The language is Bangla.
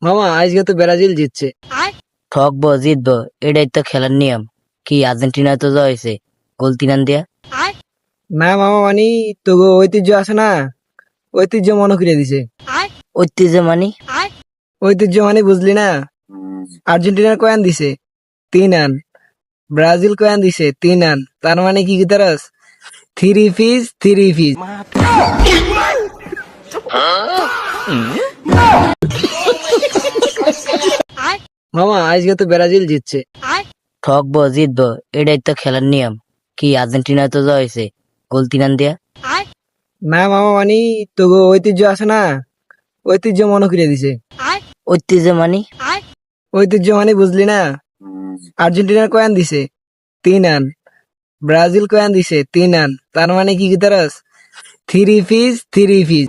মামা আজকে তো ব্রাজিল জিতছে। ঠকবো জিতবো এটাই তো খেলার নিয়ম। কি আর্জেন্টিনা তো জয়েছে গোল 3 রান দিয়া। না মামা মানে তো ঐতিহ্য আছে না, ঐতিহ্য মনে করে দিছে। ঐতিহ্য মানি ঐতিহ্য মানে বুঝলি না, আর্জেন্টিনার কয়ান দিছে 3 রান, ব্রাজিল কয়ান দিছে 3 রান, তার মানে কি Tarash three piece three piece. মামা আজকে তো ব্রাজিল জিতছে। ঠকবো জিতবো এটাই তো খেলার নিয়ম। কি আর্জেন্টিনা তো জয়েছে গোল 3 রান দিয়া। না মামা মানে তো ঐতিহ্য আছে না, ঐতিহ্য মনে করে দিছে। ঐতিহ্য মানি ঐতিহ্য মানে বুঝলি না, আর্জেন্টিনার কয়ান দিছে 3 রান, ব্রাজিল কয়ান দিছে 3 রান, তার মানে কি Tarash three piece three piece.